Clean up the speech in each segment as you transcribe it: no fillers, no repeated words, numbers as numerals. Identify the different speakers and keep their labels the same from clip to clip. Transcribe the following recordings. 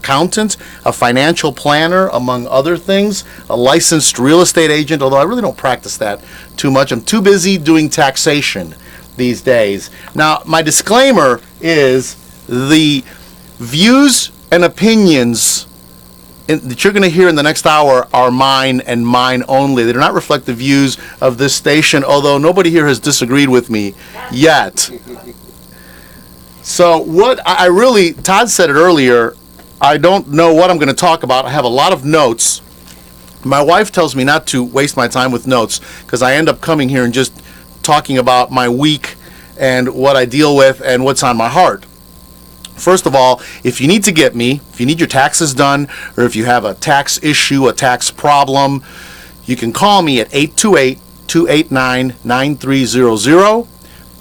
Speaker 1: accountant, a financial planner, among other things, a licensed real estate agent, although I really don't practice that too much. I'm too busy doing taxation these days. Now, my disclaimer is the views and opinions that you're going to hear in the next hour are mine and mine only. They do not reflect the views of this station, although nobody here has disagreed with me yet. So Todd said it earlier, I don't know what I'm going to talk about. I have a lot of notes. My wife tells me not to waste my time with notes because I end up coming here and just talking about my week and what I deal with and what's on my heart. First of all, if you need to get me, if you need your taxes done, or if you have a tax issue, a tax problem, you can call me at 828-289-9300.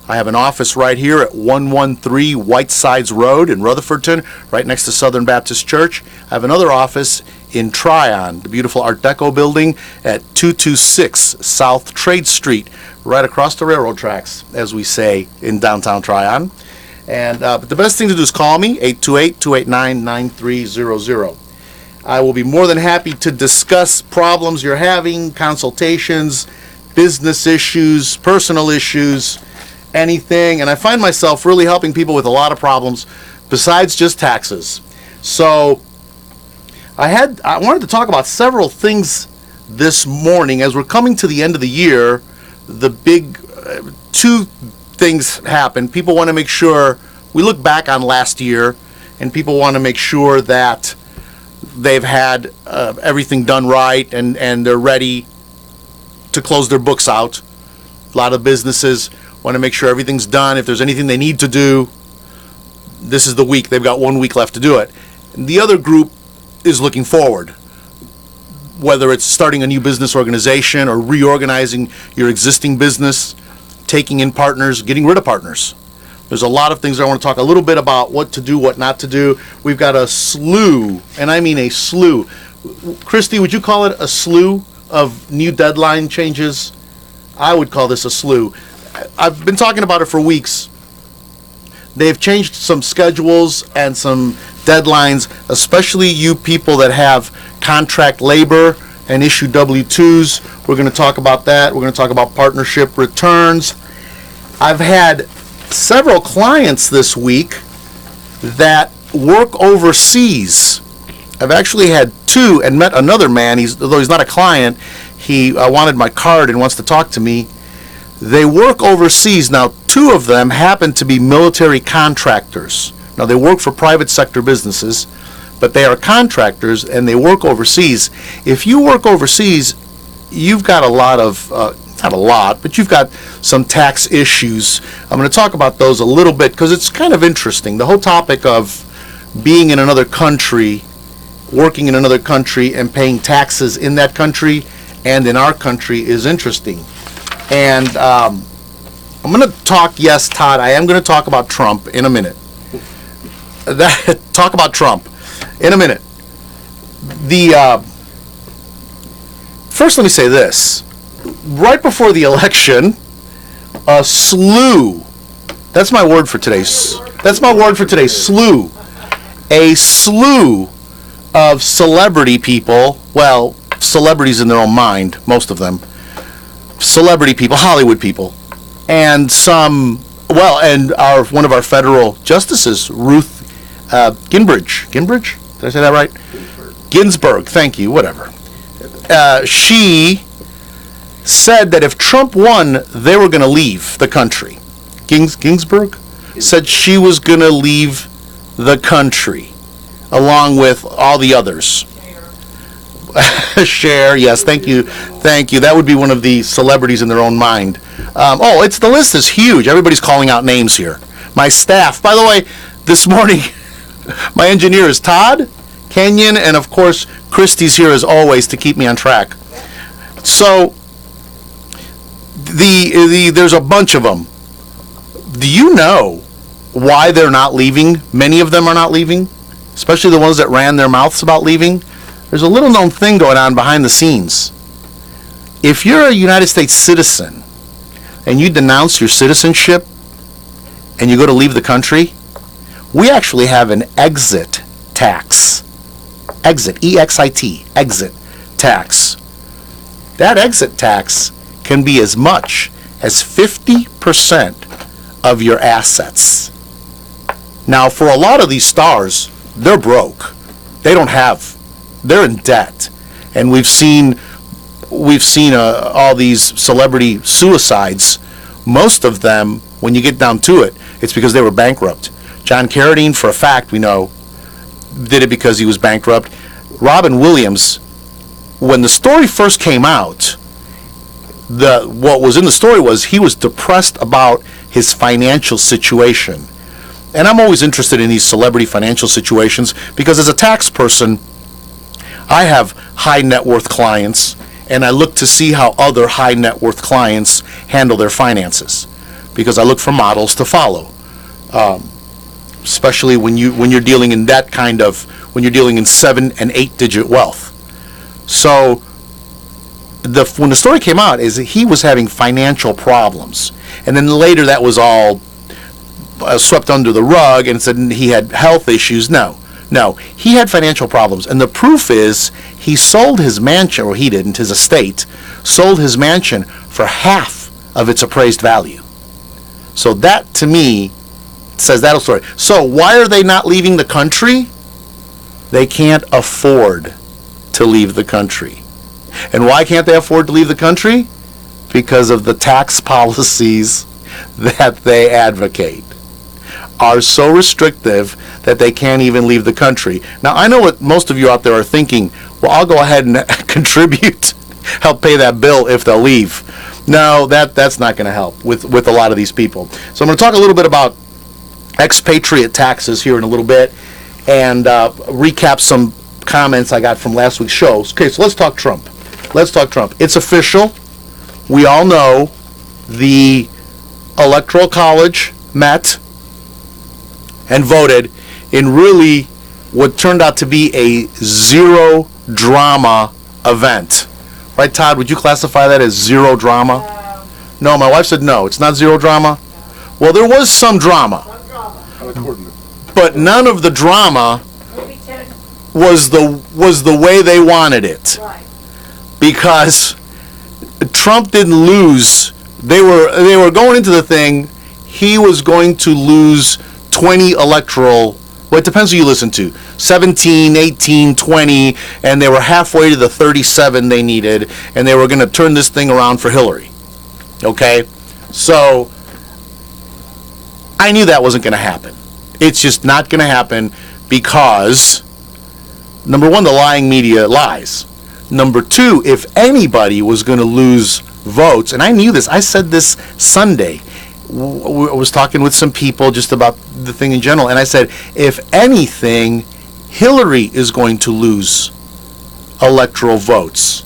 Speaker 1: I have an office right here at 113 Whitesides Road in Rutherfordton, right next to Southern Baptist Church. I have another office in Tryon, the beautiful Art Deco building at 226 South Trade Street, right across the railroad tracks, as we say in downtown Tryon. And but the best thing to do is call me, 828-289-9300. I will be more than happy to discuss problems you're having, consultations, business issues, personal issues, anything. And I find myself really helping people with a lot of problems besides just taxes. So I wanted to talk about several things this morning. As we're coming to the end of the year, the big two things happen. People want to make sure we look back on last year, and people want to make sure that they've had everything done right and they're ready to close their books out. A lot of businesses want to make sure everything's done. If there's anything they need to do, this is the week. They've got 1 week left to do it. And the other group is looking forward, whether it's starting a new business organization or reorganizing your existing business, taking in partners, getting rid of partners. There's a lot of things I want to talk a little bit about, what to do, what not to do. We've got a slew, and I mean a slew. Christy, would you call it a slew of new deadline changes? I would call this a slew. I've been talking about it for weeks. They've changed some schedules and some deadlines, especially you people that have contract labor and issue W-2s. We're going to talk about that. We're going to talk about partnership returns. I've had several clients this week that work overseas. I've actually had two and met another man. Although he's not a client, he wanted my card and wants to talk to me. They work overseas. Now, two of them happen to be military contractors. Now, they work for private sector businesses, but they are contractors and they work overseas. If you work overseas, you've got a lot of, not a lot, but you've got some tax issues. I'm going to talk about those a little bit because it's kind of interesting. The whole topic of being in another country, working in another country, and paying taxes in that country and in our country is interesting. And I'm going to talk, yes, Todd, I am going to talk about Trump in a minute. Talk about Trump in a minute. First, let me say this. Right before the election, a slew, that's my word for today, slew. A slew of celebrity people, well, celebrities in their own mind, most of them, celebrity people, Hollywood people, and some, well, and one of our federal justices, Ruth Gingrich. Did I say that right? Ginsburg, thank you, whatever. She said that if Trump won, they were going to leave the country. Ginsburg said she was going to leave the country, along with all the others. Cher, yes, thank you. That would be one of the celebrities in their own mind. The list is huge. Everybody's calling out names here. My staff, by the way, this morning, my engineer is Todd, Kenyon, and of course, Christy's here as always to keep me on track. So, there's a bunch of them. Do you know why they're not leaving? Many of them are not leaving, especially the ones that ran their mouths about leaving. There's a little known thing going on behind the scenes. If you're a United States citizen and you denounce your citizenship and you go to leave the country, we actually have an exit tax exit, E-X-I-T, exit tax. That exit tax can be as much as 50% of your assets. Now, for a lot of these stars, they're broke. They're in debt. And we've seen all these celebrity suicides. Most of them, when you get down to it, it's because they were bankrupt. John Carradine, for a fact, we know, did it because he was bankrupt. Robin Williams, when the story first came out, what was in the story was he was depressed about his financial situation. And I'm always interested in these celebrity financial situations because as a tax person, I have high net worth clients, and I look to see how other high net worth clients handle their finances because I look for models to follow. Especially when you're dealing in that kind of, when you're dealing in 7 and 8 digit wealth. So when the story came out is that he was having financial problems, and then later that was all swept under the rug and said he had health issues. No, he had financial problems, and the proof is he sold his mansion, or he didn't, his estate sold his mansion for half of its appraised value. So that to me says that story. So why are they not leaving the country? They can't afford to leave the country. And why can't they afford to leave the country? Because of the tax policies that they advocate are so restrictive that they can't even leave the country. Now, I know what most of you out there are thinking, well, I'll go ahead and contribute, help pay that bill if they'll leave. No, that's not going to help with a lot of these people. So I'm going to talk a little bit about expatriate taxes here in a little bit and recap some comments I got from last week's show. Okay, so let's talk Trump. It's official. We all know the Electoral College met and voted in really what turned out to be a zero drama event. Right, Todd? Would you classify that as zero drama? No, my wife said no. It's not zero drama. Well, there was some drama. But none of the drama was the way they wanted it.
Speaker 2: Right.
Speaker 1: Because Trump didn't lose. They were going into the thing. He was going to lose 20 electoral. Well, it depends who you listen to. 17, 18, 20, and they were halfway to the 37 they needed, and they were going to turn this thing around for Hillary. Okay? So I knew that wasn't going to happen. It's just not going to happen because, number one, the lying media lies. Number two, if anybody was going to lose votes, and I knew this, I said this Sunday, I was talking with some people just about the thing in general, and I said, if anything, Hillary is going to lose electoral votes.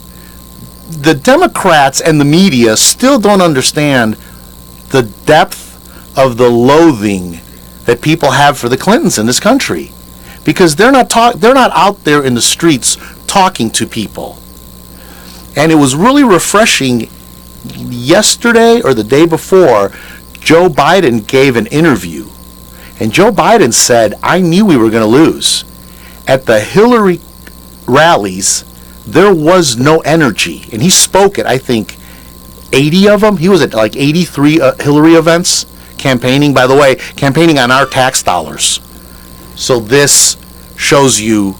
Speaker 1: The Democrats and the media still don't understand the depth of the loathing that people have for the Clintons in this country, because they're not out there in the streets talking to people. And it was really refreshing yesterday or the day before. Joe Biden gave an interview, and Joe Biden said, I knew we were going to lose. At the Hillary rallies, there was no energy, and he spoke at, I think, 80 of them. He was at like 83 Hillary events, campaigning, by the way, campaigning on our tax dollars. So this shows you,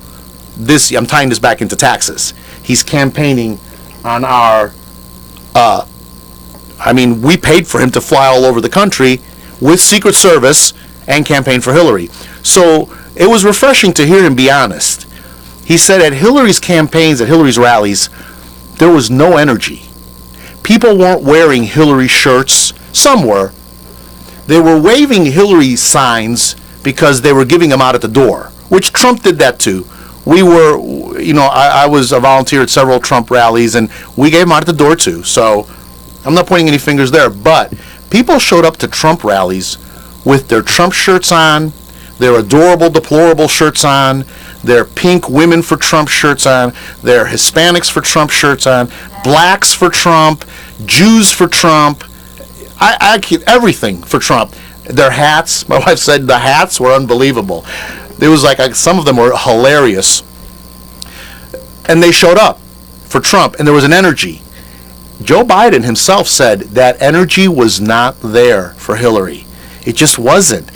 Speaker 1: I'm tying this back into He's campaigning on our, we paid for him to fly all over the country with Secret Service and campaign for Hillary. So it was refreshing to hear him be honest. He said at Hillary's campaigns, at Hillary's rallies, there was no energy. People weren't wearing Hillary shirts. Some were. They were waving Hillary signs because they were giving them out at the door, which Trump did that too. We were, I was a volunteer at several Trump rallies, and we gave them out at the door too. So I'm not pointing any fingers there, but people showed up to Trump rallies with their Trump shirts on, their adorable, deplorable shirts on, their pink women for Trump shirts on, their Hispanics for Trump shirts on, blacks for Trump, Jews for Trump, I keep everything for Trump. Their hats, my wife said the hats were unbelievable. It was like some of them were hilarious. And they showed up for Trump, and there was an energy. Joe Biden himself said that energy was not there for Hillary. It just wasn't.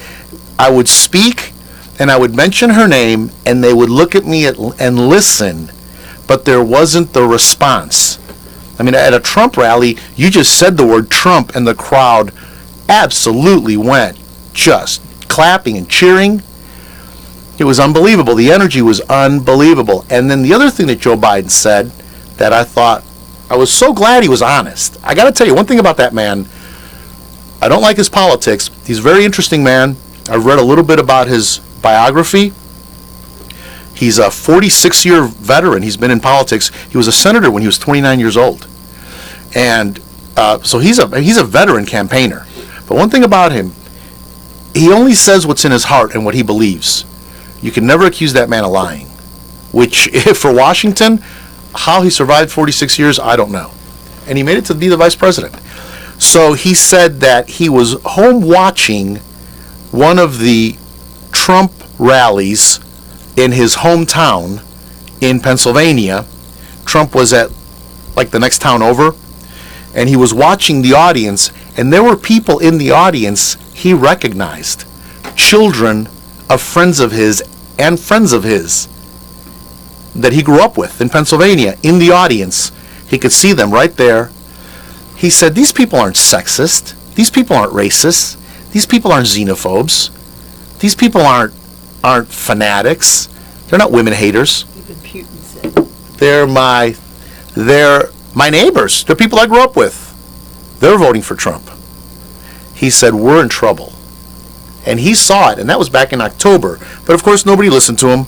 Speaker 1: I would speak, and I would mention her name, and they would look at me and listen, but there wasn't the response. I mean, at a Trump rally, you just said the word Trump, and the crowd absolutely went just clapping and cheering. It was unbelievable. The energy was unbelievable. And then the other thing that Joe Biden said that I thought, I was so glad he was honest. I got to tell you one thing about that man. I don't like his politics. He's a very interesting man. I've read a little bit about his biography. He's a 46-year veteran. He's been in politics. He was a senator when he was 29 years old. And so he's a veteran campaigner. But one thing about him, he only says what's in his heart and what he believes. You can never accuse that man of lying. Which, for Washington, how he survived 46 years, I don't know. And he made it to be the vice president. So he said that he was home watching one of the Trump rallies in his hometown in Pennsylvania. Trump was at like the next town over, and he was watching the audience, and there were people in the audience he recognized, children of friends of his and friends of his that he grew up with in Pennsylvania in the audience. He could see them right there. He said, these people aren't sexist. These people aren't racist. These people aren't xenophobes. These people aren't fanatics. They're not women haters.
Speaker 2: Even Putin said.
Speaker 1: They're my neighbors. They're people I grew up with. They're voting for Trump. He said, we're in trouble. And he saw it, and that was back in October. But of course, nobody listened to him.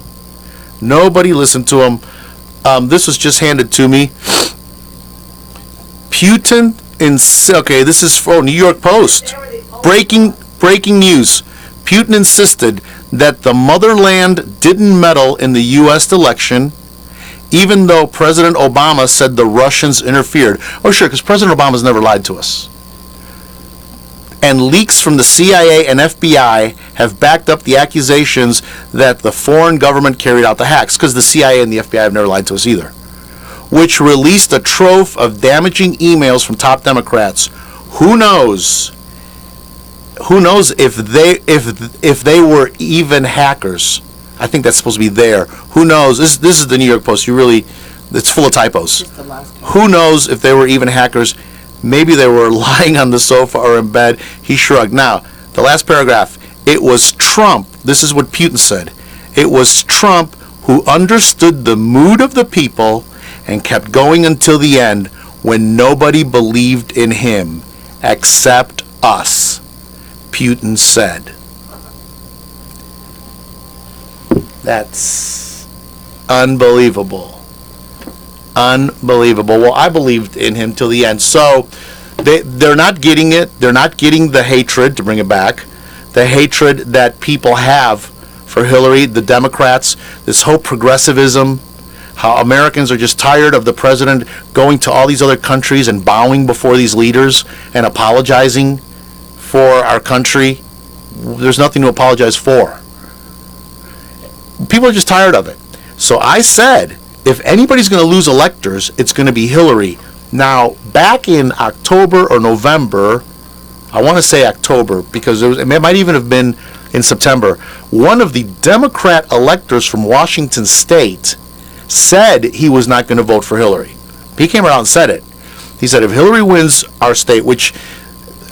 Speaker 1: Nobody listened to him. This was just handed to me. Putin okay, this is from New York Post. Breaking news. Putin insisted that the motherland didn't meddle in the U.S. election, even though President Obama said the Russians interfered. Oh, sure, because President Obama's never lied to us. And leaks from the CIA and FBI have backed up the accusations that the foreign government carried out the hacks, because the CIA and the FBI have never lied to us either, which released a trove of damaging emails from top Democrats. Who knows if they were even hackers? I think that's supposed to be there. Who knows? This is the New York Post. It's full of typos. Who knows if they were even hackers? Maybe they were lying on the sofa or in bed. He shrugged. Now, the last paragraph. It was Trump. This is what Putin said. It was Trump who understood the mood of the people and kept going until the end when nobody believed in him except us, Putin said. That's unbelievable. Unbelievable. Well, I believed in him till the end. So they're not getting it. They're not getting the hatred, to bring it back, the hatred that people have for Hillary, the Democrats, this whole progressivism, how Americans are just tired of the president going to all these other countries and bowing before these leaders and apologizing for our country. There's nothing to apologize for. People are just tired of it. So I said, if anybody's going to lose electors, it's going to be Hillary. Now, back in October or November, I want to say October, because it might even have been in September, one of the Democrat electors from Washington State said he was not going to vote for Hillary. He came out and said it. He said if Hillary wins our state, which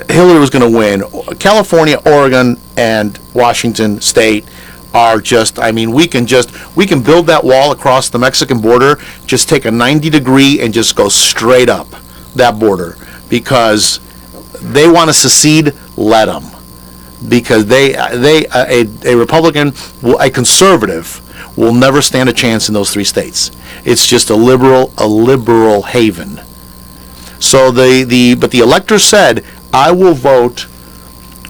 Speaker 1: Hillary was going to win, California, Oregon, and Washington State are just, I mean, we can build that wall across the Mexican border, just take a 90-degree and just go straight up that border, because they want to secede, let them. Because a Republican, a conservative, will never stand a chance in those three states. It's just a liberal haven. So but the elector said, I will vote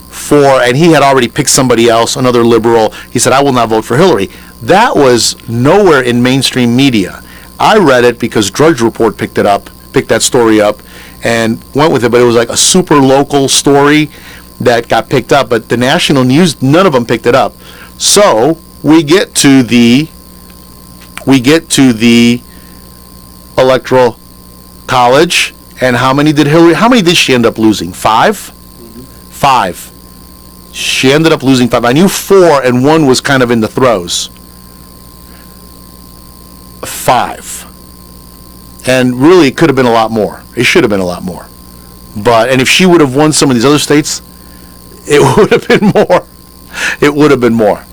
Speaker 1: for, and he had already picked somebody else, another liberal. He said, I will not vote for Hillary. That was nowhere in mainstream media. I read it because Drudge Report picked that story up and went with it, but it was like a super local story that got picked up, but the national news, none of them picked it up. So we get to the electoral college. And how many did she end up losing? 5? 5. She ended up losing 5. I knew 4, and 1 was kind of in the throes. 5. And really, it could have been a lot more. It should have been a lot more. And if she would have won some of these other states, it would have been more. It would have been more.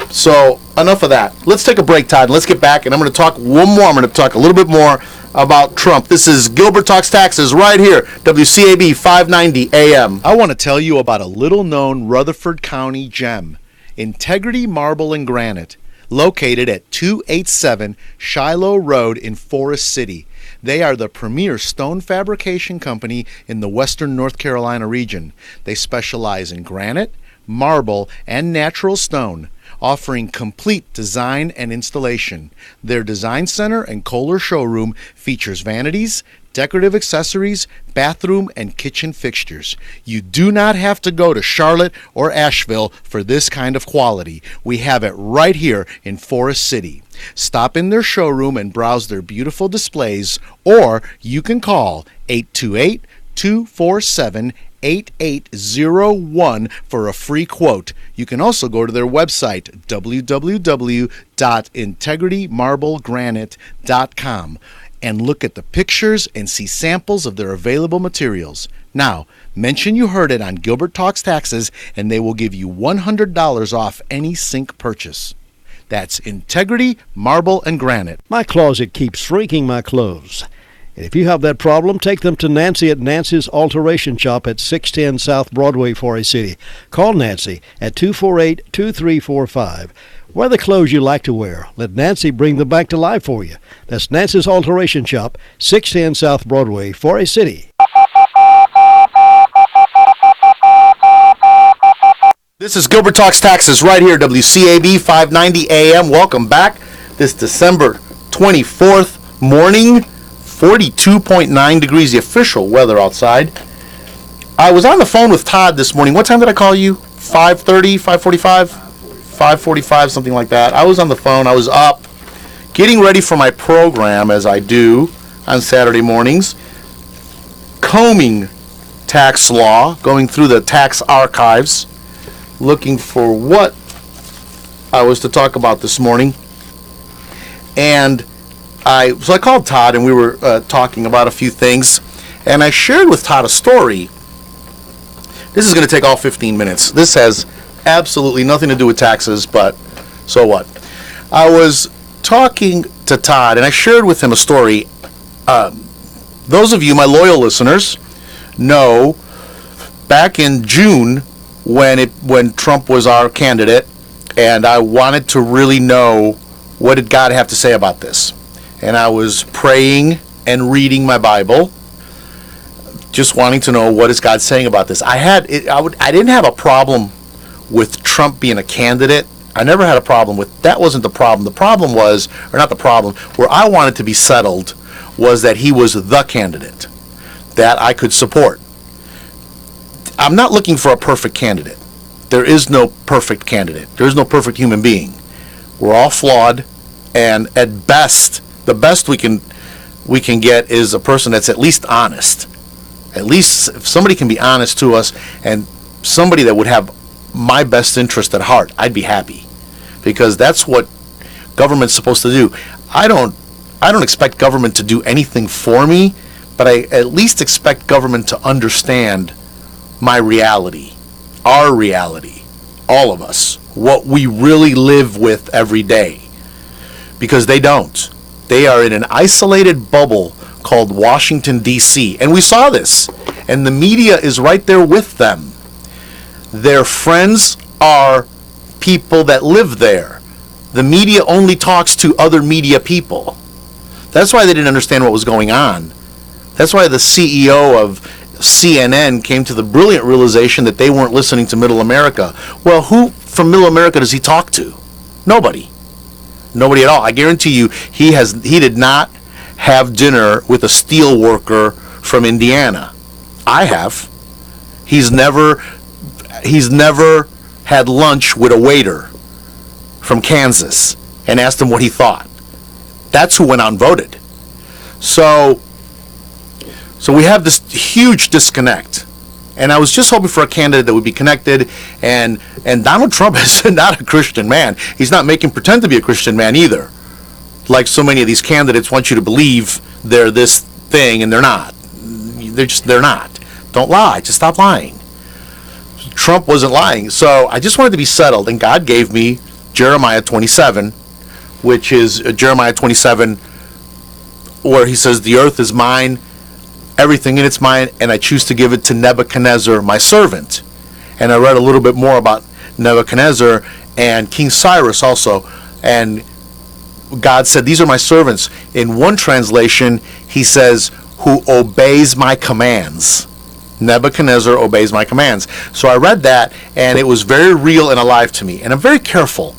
Speaker 1: So, enough of that. Let's take a break, Todd, and let's get back, and I'm going to talk one more. I'm going to talk a little bit more about Trump. This is Gilbert Talks Taxes right here, WCAB 590 AM. I want to tell you about a little-known Rutherford County gem, Integrity Marble and Granite, located at 287 Shiloh Road in Forest City. They are the premier stone fabrication company in the western North Carolina region. They specialize in granite, marble, and natural stone, offering complete design and installation. Their design center and Kohler showroom features vanities, decorative accessories, bathroom, and kitchen fixtures. You do not have to go to Charlotte or Asheville for this kind of quality. We have it right here in Forest City. Stop in their showroom and browse their beautiful displays, or you can call 828-247-8801 for a free quote. You can also go to their website, www.integritymarblegranite.com, and look at the pictures and see samples of their available materials. Now, mention you heard it on Gilbert Talks Taxes, and they will give you $100 off any sink purchase. That's Integrity Marble and Granite.
Speaker 2: My closet keeps shrinking my clothes. And if you have that problem, take them to Nancy at Nancy's Alteration Shop at 610 South Broadway, Forest City. Call Nancy at 248-2345. Wear the clothes you like to wear. Let Nancy bring them back to life for you. That's Nancy's Alteration Shop, 610 South Broadway, Forest City.
Speaker 1: This is Gilbert Talks Taxes right here, WCAB 590 AM. Welcome back. This December 24th morning, 42.9 degrees, the official weather outside. I was on the phone with Todd this morning. What time did I call you? 5:30, 5:45? 5:45, something like that. I was on the phone. I was up, getting ready for my program, as I do on Saturday mornings, combing tax law, going through the tax archives, looking for what I was to talk about this morning. And so I called Todd, and we were talking about a few things, and I shared with Todd a story. This is going to take all 15 minutes. This has absolutely nothing to do with taxes, but so what? I was talking to Todd, and I shared with him a story. Those of you, my loyal listeners, know back in June when Trump was our candidate, and I wanted to really know what did God have to say about this. And I was praying and reading my Bible, just wanting to know what is God saying about this. I didn't have a problem with Trump being a candidate. I never had a problem with that. Wasn't the problem. The problem was, or not the problem, where I wanted to be settled was that he was the candidate that I could support. I'm not looking for a perfect candidate. There is no perfect candidate. There is no perfect human being. We're all flawed, and at best, the best we can get is a person that's at least honest. At least if somebody can be honest to us, and somebody that would have my best interest at heart, I'd be happy, because that's what government's supposed to do. I don't expect government to do anything for me, but I at least expect government to understand my reality, our reality, all of us, what we really live with every day, because they don't. They are in an isolated bubble called Washington, D.C., and we saw this, and the media is right there with them. Their friends are people that live there. The media only talks to other media people. That's why they didn't understand what was going on. That's why the CEO of CNN came to the brilliant realization that they weren't listening to Middle America. Well, who from Middle America does he talk to? Nobody. Nobody at all. I guarantee you he did not have dinner with a steel worker from Indiana. I have. He's never had lunch with a waiter from Kansas and asked him what he thought. That's who went out and voted. So we have this huge disconnect. And I was just hoping for a candidate that would be connected. And Donald Trump is not a Christian man. He's not making pretend to be a Christian man either. Like so many of these candidates want you to believe they're this thing, and they're not. They're not. Don't lie. Just stop lying. Trump wasn't lying. So I just wanted to be settled. And God gave me Jeremiah 27, which is Jeremiah 27, where he says, the earth is mine, everything in it's mine, and I choose to give it to Nebuchadnezzar, my servant. And I read a little bit more about Nebuchadnezzar and King Cyrus also. And God said, these are my servants. In one translation, he says, who obeys my commands. Nebuchadnezzar obeys my commands. So I read that, and it was very real and alive to me. And I'm very careful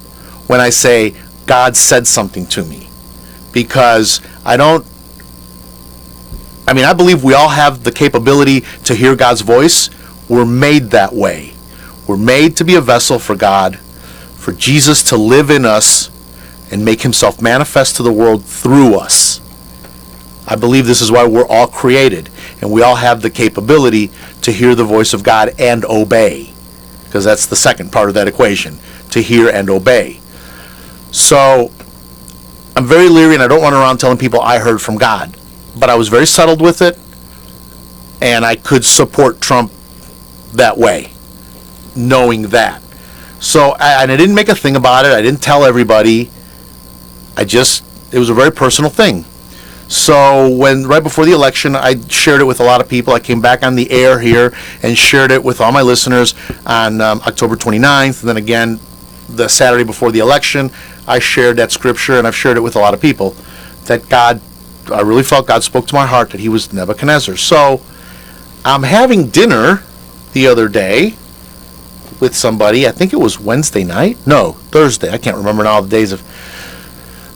Speaker 1: when I say God said something to me, because I believe we all have the capability to hear God's voice. We're made that way. We're made to be a vessel for God, for Jesus to live in us and make himself manifest to the world through us. I believe this is why we're all created, and we all have the capability to hear the voice of God and obey, because that's the second part of that equation, to hear and obey. So I'm very leery, and I don't run around telling people I heard from God. But I was very settled with it, and I could support Trump that way, knowing that. So, and I didn't make a thing about it. I didn't tell everybody. It was a very personal thing. So right before the election, I shared it with a lot of people. I came back on the air here and shared it with all my listeners on October 29th. And then again, the Saturday before the election, I shared that scripture, and I've shared it with a lot of people, that I really felt God spoke to my heart that he was Nebuchadnezzar. So I'm having dinner the other day with somebody. I think it was Wednesday night. No, Thursday. I can't remember now the days of.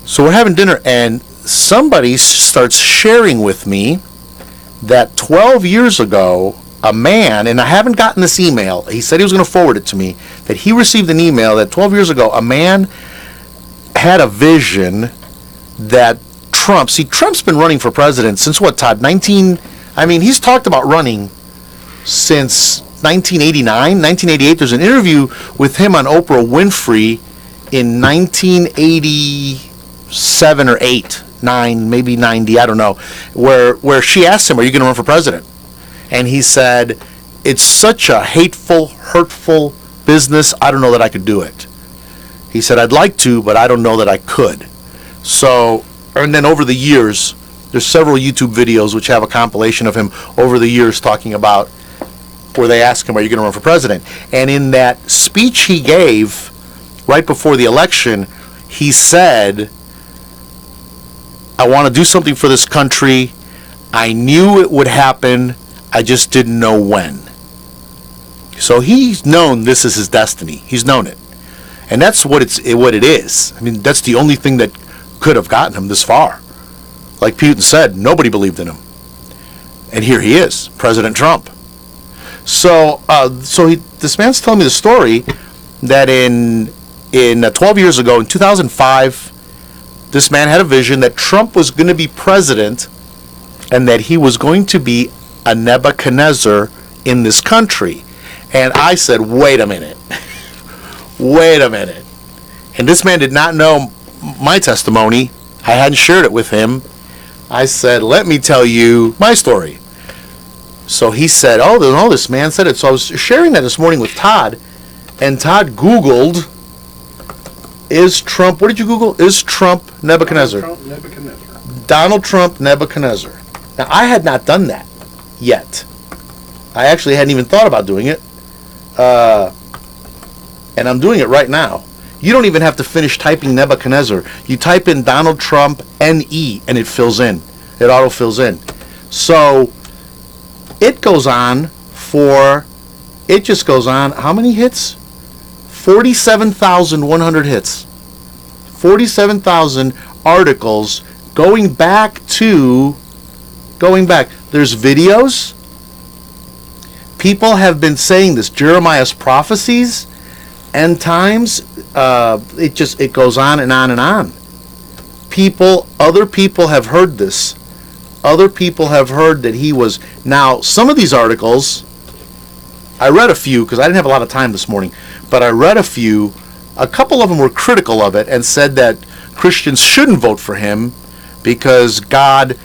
Speaker 1: So we're having dinner, and somebody starts sharing with me that 12 years ago, a man, and I haven't gotten this email, he said he was going to forward it to me, that he received an email that 12 years ago, a man had a vision that Trump's been running for president since what, Todd? He's talked about running since 1989, 1988. There's an interview with him on Oprah Winfrey in 1987 or 8, 9, maybe 90, I don't know, where she asked him, are you going to run for president? And he said, it's such a hateful, hurtful business, I don't know that I could do it. He said, I'd like to, but I don't know that I could. So, and then over the years, there's several YouTube videos which have a compilation of him over the years talking about where they ask him, are you going to run for president? And in that speech he gave right before the election, he said, I want to do something for this country. I knew it would happen. I just didn't know when. So he's known this is his destiny. He's known it. And that's what it is. That's the only thing that could have gotten him this far. Like Putin said, nobody believed in him. And here he is, President Trump. So this man's telling me the story that in 12 years ago, in 2005, this man had a vision that Trump was going to be president and that he was going to be a Nebuchadnezzar in this country. And I said, wait a minute. Wait a minute. And this man did not know my testimony. I hadn't shared it with him. I said, let me tell you my story. So he said, oh, this man said it. So I was sharing that this morning with Todd, and Todd Googled, is Trump, what did you Google? Is Trump Nebuchadnezzar?
Speaker 3: Donald Trump Nebuchadnezzar.
Speaker 1: Donald Trump Nebuchadnezzar. Now, I had not done that yet. I actually hadn't even thought about doing it. And I'm doing it right now. You don't even have to finish typing Nebuchadnezzar. You type in Donald Trump NE and it fills in. It auto fills in. So it goes on how many hits? 47,100 hits. 47,000 articles going back. There's videos. People have been saying this. Jeremiah's prophecies, end times, it goes on and on and on. Other people have heard this. Other people have heard that he was. Now, some of these articles, I read a few because I didn't have a lot of time this morning, but I read a few. A couple of them were critical of it and said that Christians shouldn't vote for him because God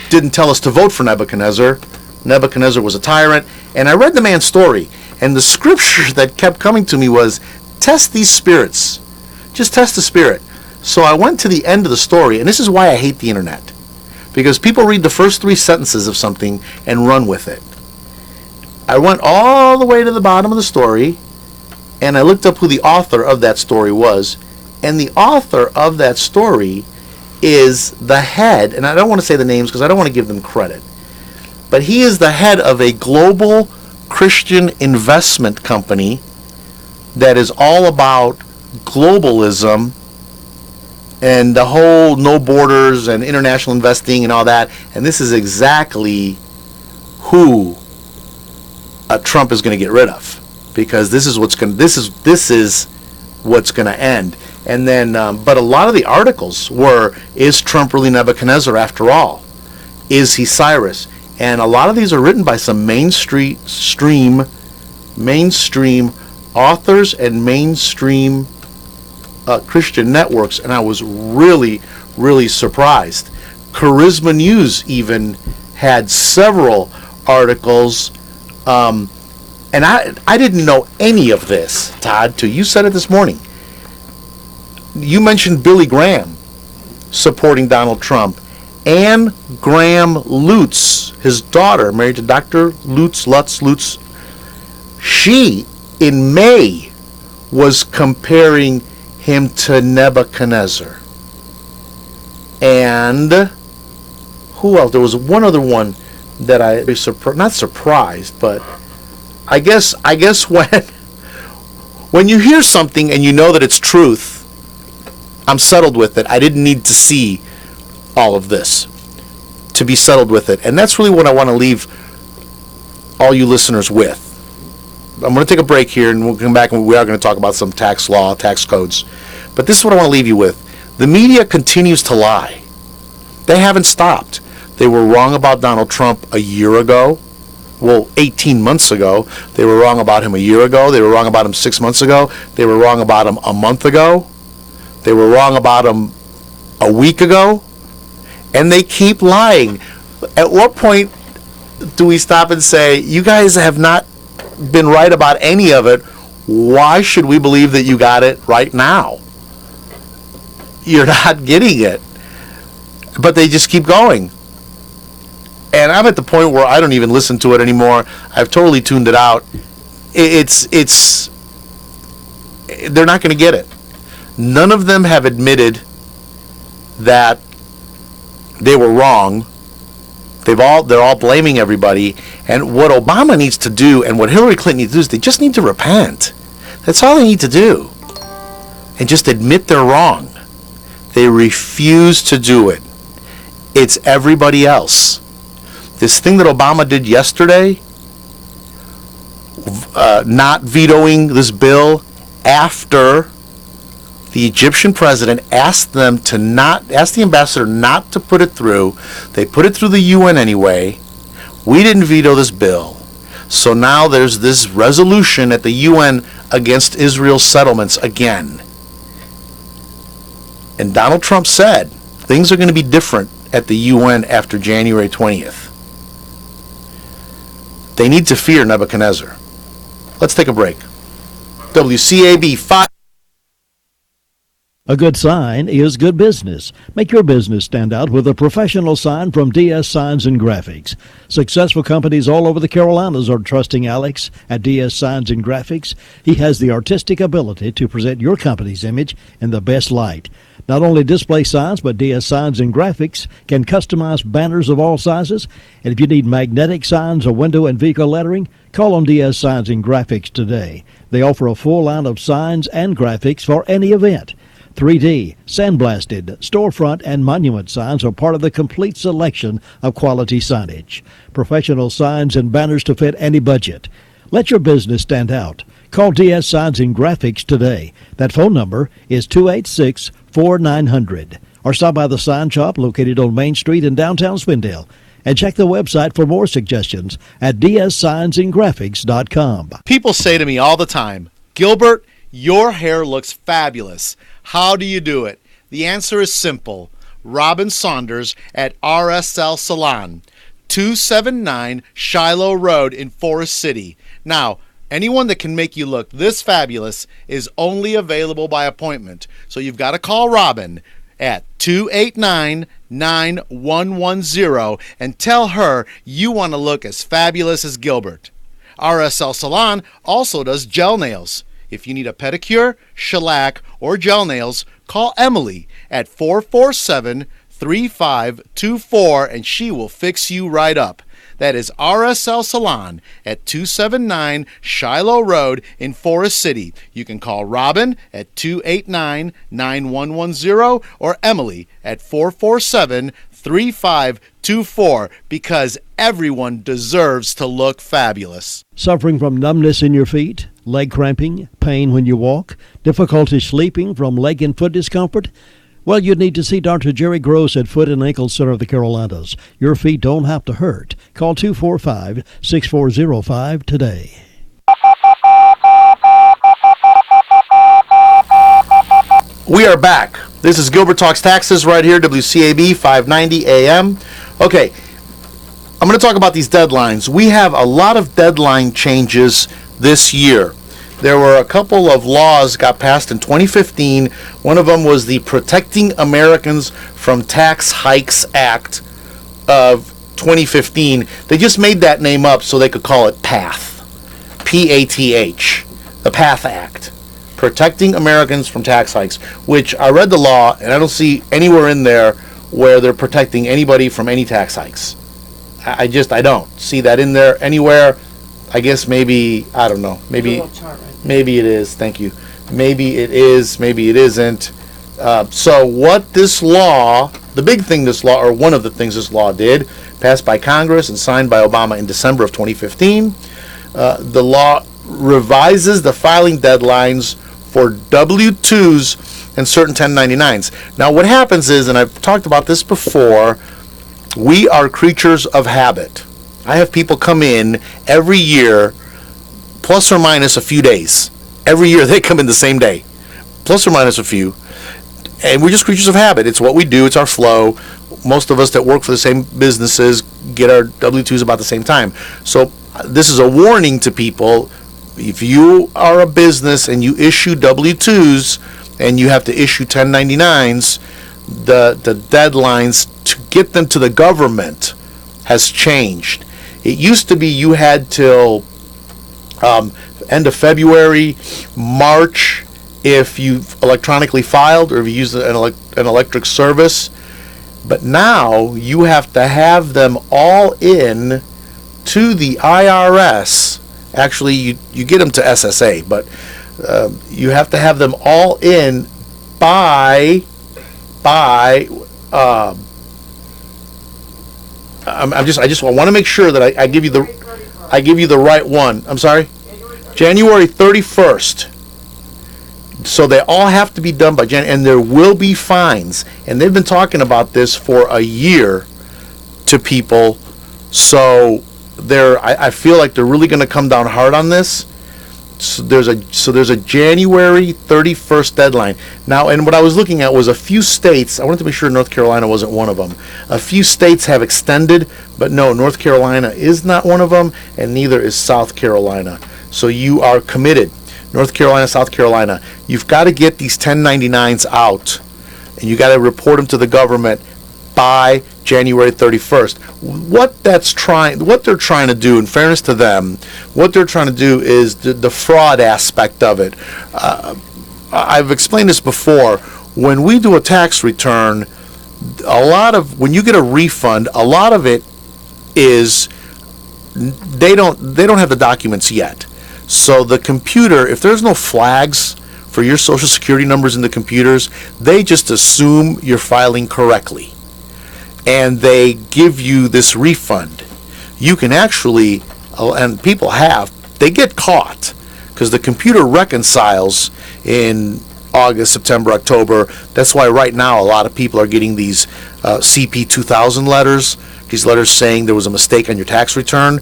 Speaker 1: didn't tell us to vote for Nebuchadnezzar. Nebuchadnezzar was a tyrant. And I read the man's story, and the scripture that kept coming to me was, test these spirits. Just test the spirit. So I went to the end of the story, and this is why I hate the internet. Because people read the first 3 sentences of something and run with it. I went all the way to the bottom of the story, and I looked up who the author of that story was. And the author of that story is the head, and I don't want to say the names because I don't want to give them credit, but he is the head of a global Christian investment company that is all about globalism and the whole no borders and international investing and all that. And this is exactly who Trump is going to get rid of, because this is what's going. This is what's going to end. And then, but a lot of the articles were: is Trump really Nebuchadnezzar after all? Is he Cyrus? And a lot of these are written by some mainstream authors and mainstream Christian networks, and I was really, really surprised. Charisma News even had several articles, and I didn't know any of this, Todd, till you said it this morning. You mentioned Billy Graham supporting Donald Trump. Anne Graham Lutz, his daughter, married to Dr. Lutz, she, in May, was comparing him to Nebuchadnezzar. And who else? There was one other one that I was not surprised, but I guess when you hear something and you know that it's truth, I'm settled with it. I didn't need to see all of this to be settled with it. And that's really what I want to leave all you listeners with. I'm going to take a break here, and we'll come back, and we are going to talk about some tax law, tax codes. But this is what I want to leave you with. The media continues to lie. They haven't stopped. They were wrong about Donald Trump a year ago. Well, 18 months ago. They were wrong about him a year ago. They were wrong about him 6 months ago. They were wrong about him a month ago. They were wrong about him a week ago. And they keep lying. At what point do we stop and say, you guys have not been right about any of it? Why should we believe that you got it right now? You're not getting it. But they just keep going. And I'm at the point where I don't even listen to it anymore. I've totally tuned it out. It's they're not going to get it. None of them have admitted that they were wrong. They're all blaming everybody. And what Obama needs to do and what Hillary Clinton needs to do is they just need to repent. That's all they need to do. And just admit they're wrong. They refuse to do it. It's everybody else. This thing that Obama did yesterday, not vetoing this bill after the Egyptian president asked the ambassador not to put it through. They put it through the UN anyway. We didn't veto this bill. So now there's this resolution at the UN against Israel's settlements again. And Donald Trump said things are going to be different at the UN after January 20th. They need to fear Nebuchadnezzar. Let's take a break. WCAB 5.
Speaker 2: A good sign is good business. Make your business stand out with a professional sign from DS Signs and Graphics. Successful companies all over the Carolinas are trusting Alex at DS Signs and Graphics. He has the artistic ability to present your company's image in the best light. Not only display signs, but DS Signs and Graphics can customize banners of all sizes. And if you need magnetic signs or window and vehicle lettering, call on DS Signs and Graphics today. They offer a full line of signs and graphics for any event. 3D, sandblasted, storefront, and monument signs are part of the complete selection of quality signage. Professional signs and banners to fit any budget. Let your business stand out. Call DS Signs and Graphics today. That phone number is 286-4900. Or stop by the sign shop located on Main Street in downtown Spindale. And check the website for more suggestions at dssignsandgraphics.com.
Speaker 1: People say to me all the time, Gilbert, your hair looks fabulous. How do you do it? The answer is simple. Robin Saunders at RSL Salon, 279 Shiloh Road in Forest City. Now, anyone that can make you look this fabulous is only available by appointment. So you've got to call Robin at 289-9110 and tell her you want to look as fabulous as Gilbert. RSL Salon also does gel nails. If you need a pedicure, shellac, or gel nails, call Emily at 447-3524 and she will fix you right up. That is RSL Salon at 279 Shiloh Road in Forest City. You can call Robin at 289-9110 or Emily at 447-3524 because everyone deserves to look fabulous.
Speaker 2: Suffering from numbness in your feet, leg cramping, pain when you walk, difficulty sleeping from leg and foot discomfort? Well, you need to see Dr. Jerry Gross at Foot and Ankle Center of the Carolinas. Your feet don't have to hurt. Call 245-6405 today.
Speaker 1: We are back. This is Gilbert Talks Taxes right here, WCAB 590 AM. Okay, I'm going to talk about these deadlines. We have a lot of deadline changes this year. There were a couple of laws got passed in 2015. One of them was the Protecting Americans from Tax Hikes Act of 2015. They just made that name up so they could call it PATH. P-A-T-H. The PATH Act. Protecting Americans from Tax Hikes, which I read the law and I don't see anywhere in there where they're protecting anybody from any tax hikes. I don't see that in there anywhere. I guess maybe, I don't know, maybe it is, thank you. Maybe it is, maybe it isn't. So what this law, the big thing this law, or one of the things this law did, passed by Congress and signed by Obama in December of 2015, the law revises the filing deadlines for W-2s and certain 1099s. Now what happens is, and I've talked about this before, we are creatures of habit. I have people come in every year, plus or minus a few days. Every year they come in the same day, plus or minus a few. And we're just creatures of habit. It's what we do. It's our flow. Most of us that work for the same businesses get our W-2s about the same time. So this is a warning to people. If you are a business and you issue W-2s and you have to issue 1099s, the deadlines to get them to the government has changed. It used to be you had till end of February, March, if you electronically filed or if you used an electric service. But now you have to have them all in to the IRS. Actually, you get them to SSA, but you have to have them all in by I want to make sure that I give you the right one. I'm sorry? January 31st. So they all have to be done by January, and there will be fines. And they've been talking about this for a year to people. So I feel like they're really going to come down hard on this. So there's a January 31st deadline. Now, and what I was looking at was a few states. I wanted to make sure North Carolina wasn't one of them. A few states have extended, but no, North Carolina is not one of them, and neither is South Carolina. So you are committed. North Carolina, South Carolina, you've got to get these 1099s out, and you got to report them to the government by January 31st. What they're trying to do, in fairness to them, what they're trying to do is the fraud aspect of it. I've explained this before. When we do a tax return, when you get a refund, a lot of it is they don't have the documents yet. So the computer, if there's no flags for your social security numbers in the computers, they just assume you're filing correctly. And they give you this refund. You can actually, and people they get caught because the computer reconciles in August, September, October. That's why right now a lot of people are getting these CP 2000 letters these letters saying there was a mistake on your tax return.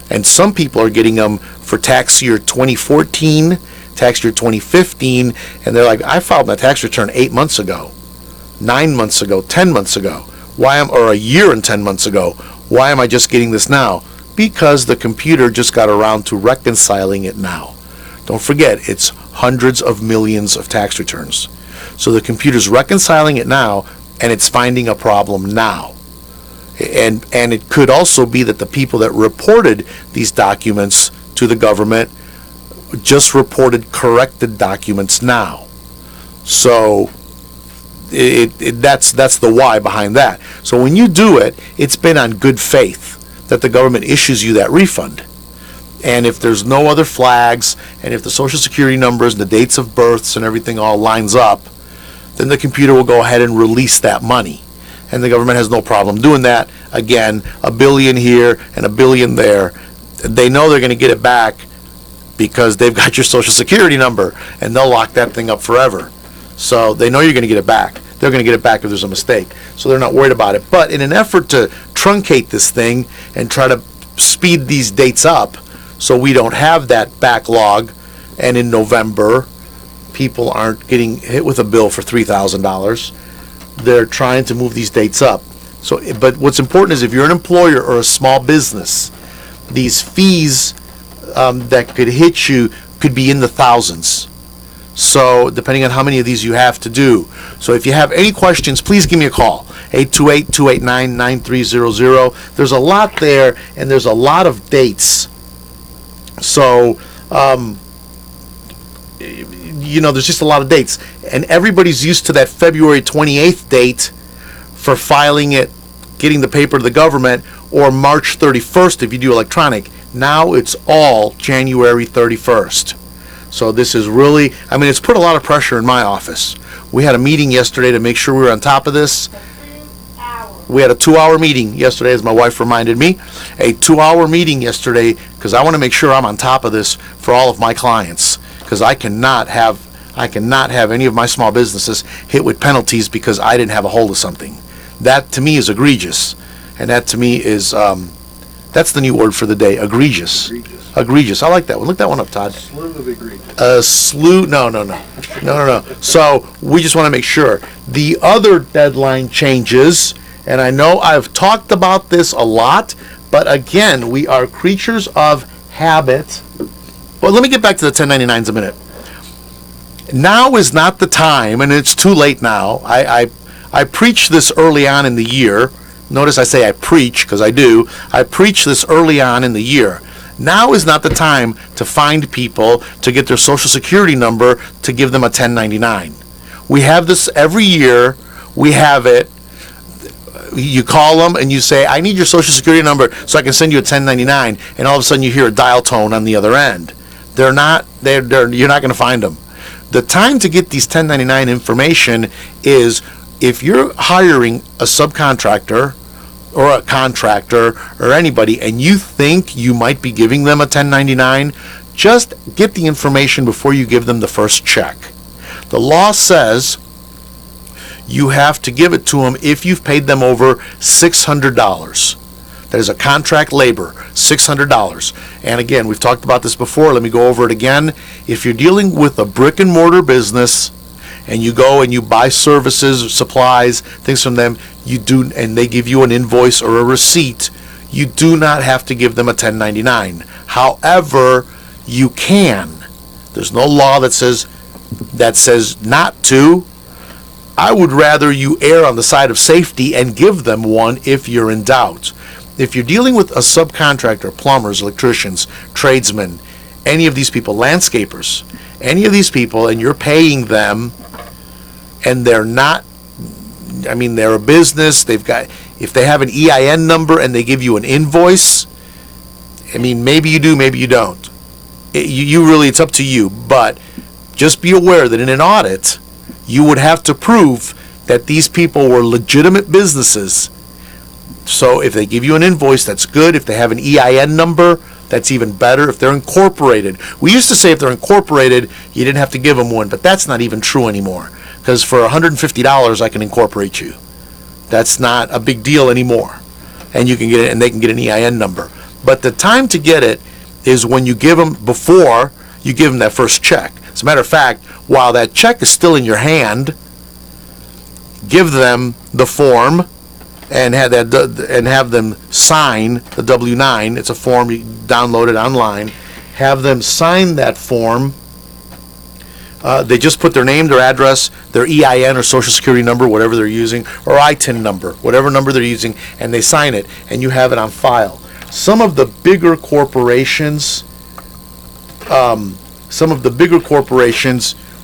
Speaker 1: And some people are getting them for tax year 2014, tax year 2015, and they're like, I filed my tax return 8 months ago, 9 months ago, 10 months ago. Or a year and 10 months ago. Why am I just getting this now? Because the computer just got around to reconciling it now. Don't forget, it's hundreds of millions of tax returns. So the computer's reconciling it now, and it's finding a problem now. And it could also be that the people that reported these documents to the government just reported corrected documents now. So that's the why behind that. So when you do it, it's been on good faith that the government issues you that refund. And if there's no other flags, and if the social security numbers and the dates of births and everything all lines up, then the computer will go ahead and release that money. And the government has no problem doing that. Again, $1 billion here and $1 billion there. They know they're going to get it back because they've got your social security number, and they'll lock that thing up forever. So they know you're going to get it back. They're going to get it back if there's a mistake. So they're not worried about it. But in an effort to truncate this thing and try to speed these dates up so we don't have that backlog, and in November people aren't getting hit with a bill for $3,000, they're trying to move these dates up. So, but what's important is if you're an employer or a small business, these fees that could hit you could be in the thousands. So depending on how many of these you have to do. So if you have any questions, please give me a call. 828-289-9300. There's a lot there, and there's a lot of dates. So, there's just a lot of dates. And everybody's used to that February 28th date for filing it, getting the paper to the government, or March 31st if you do electronic. Now it's all January 31st. So this is really, it's put a lot of pressure in my office. We had a meeting yesterday to make sure we were on top of this. We had a 2-hour meeting yesterday, as my wife reminded me. A 2-hour meeting yesterday because I want to make sure I'm on top of this for all of my clients, because I cannot have any of my small businesses hit with penalties because I didn't have a hold of something. That to me is egregious, and that to me is that's the new word for the day, egregious. Egregious. I like that one. Look that one up, Todd.
Speaker 3: Slew of egregious.
Speaker 1: No. So we just want to make sure. The other deadline changes, and I know I've talked about this a lot, but again, we are creatures of habit. Well, let me get back to the 1099s a minute. Now is not the time, and it's too late now. I preached this early on in the year. Notice I say I preach, because I do. I preach this early on in the year. Now is not the time to find people to get their social security number to give them a 1099. We have this every year. We have it. You call them and you say, I need your social security number so I can send you a 1099, and all of a sudden you hear a dial tone on the other end. You're not going to find them. The time to get these 1099 information is if you're hiring a subcontractor or a contractor or anybody, and you think you might be giving them a 1099, just get the information before you give them the first check. The law says you have to give it to them if you've paid them over $600. That is a contract labor, $600. And again, we've talked about this before. Let me go over it again. If you're dealing with a brick and mortar business, and you go and you buy services or supplies, things from them, and they give you an invoice or a receipt, you do not have to give them a 1099. However, you can. There's no law that says not to. I would rather you err on the side of safety and give them one if you're in doubt. If you're dealing with a subcontractor, plumbers, electricians, tradesmen, any of these people, landscapers, any of these people, and you're paying them, and they're not, they're a business, if they have an EIN number and they give you an invoice, maybe you do, maybe you don't. It's up to you, but just be aware that in an audit, you would have to prove that these people were legitimate businesses. So if they give you an invoice, that's good. If they have an EIN number, that's even better. If they're incorporated, we used to say if they're incorporated, you didn't have to give them one, but that's not even true anymore. Because for $150, I can incorporate you. That's not a big deal anymore. and you can get it, and they can get an EIN number. But the time to get it is when you give them, before you give them that first check. As a matter of fact, while that check is still in your hand, give them the form and have them sign the W-9. It's a form, you download it online. Have them sign that form. They just put their name, their address, their EIN or social security number, whatever they're using, or ITIN number, whatever number they're using, and they sign it, and you have it on file. Some of the bigger corporations,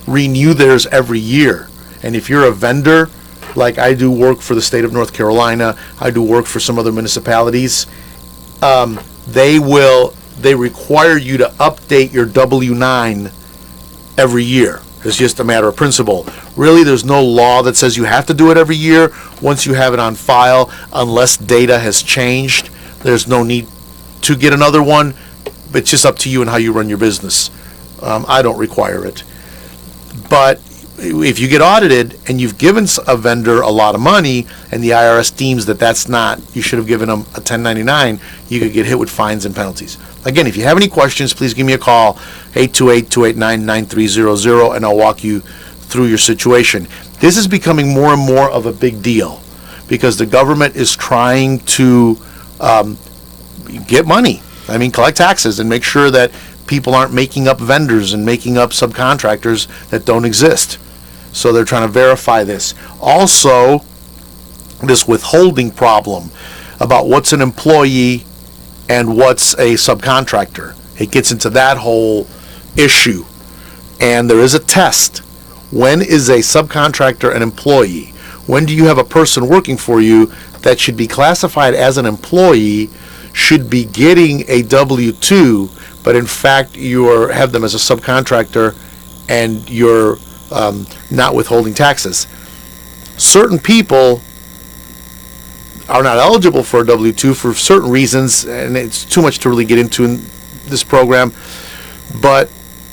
Speaker 1: renew theirs every year. And if you're a vendor, like I do work for the state of North Carolina, I do work for some other municipalities, they require you to update your W-9 every year. It's just a matter of principle. Really, there's no law that says you have to do it every year. Once you have it on file, unless data has changed, there's no need to get another one. It's just up to you and how you run your business. I don't require it. But if you get audited and you've given a vendor a lot of money and the IRS deems that that's not, you should have given them a 1099, you could get hit with fines and penalties. Again, if you have any questions, please give me a call, 828-289-9300, and I'll walk you through your situation. This is becoming more and more of a big deal because the government is trying to get money. I mean, collect taxes and make sure that people aren't making up vendors and making up subcontractors that don't exist. So they're trying to verify this. Also, this withholding problem about what's an employee and what's a subcontractor. It gets into that whole issue. And there is a test. When is a subcontractor an employee? When do you have a person working for you that should be classified as an employee, should be getting a W-2, but in fact you have them as a subcontractor and you're not withholding taxes? Certain people are not eligible for a W-2 for certain reasons, and it's too much to really get into in this program, but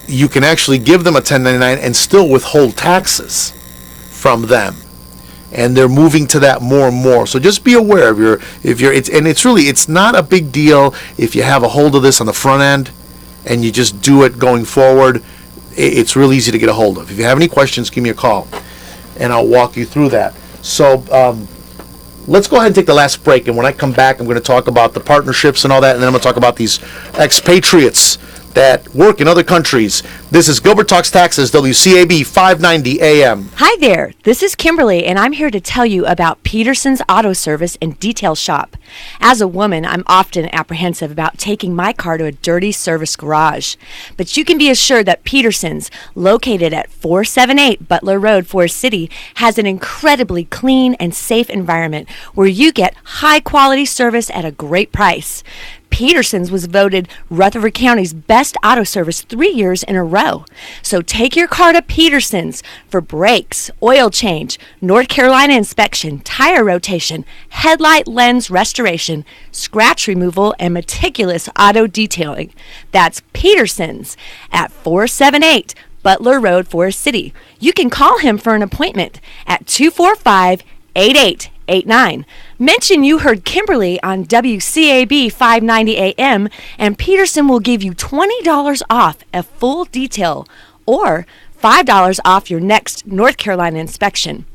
Speaker 1: you can actually give them a 1099 and still withhold taxes from them. And they're moving to that more and more. So just be aware of it's not a big deal if you have a hold of this on the front end and you just do it going forward. It's real easy to get a hold of. If you have any questions, give me a call and I'll walk you through that. So let's go ahead and take the last break, and when I come back, I'm going to talk about the partnerships and all that, and then I'm going to talk about these expatriates that work in other countries. This is Gilbert Talks Taxes, WCAB 590 AM.
Speaker 3: Hi there, this is Kimberly, and I'm here to tell you about Peterson's Auto Service and Detail Shop. As a woman, I'm often apprehensive about taking my car to a dirty service garage. But you can be assured that Peterson's, located at 478 Butler Road, Forest City, has an incredibly clean and safe environment where you get high-quality service at a great price. Peterson's was voted Rutherford County's best auto service 3 years in a row. So take your car to Peterson's for brakes, oil change, North Carolina inspection, tire rotation, headlight lens restoration, scratch removal, and meticulous auto detailing. That's Peterson's at 478 Butler Road, Forest City. You can call him for an appointment at 245-8889. Mention you heard Kimberly on WCAB 590 AM, and Peterson will give you $20 off a full detail or $5 off your next North Carolina inspection.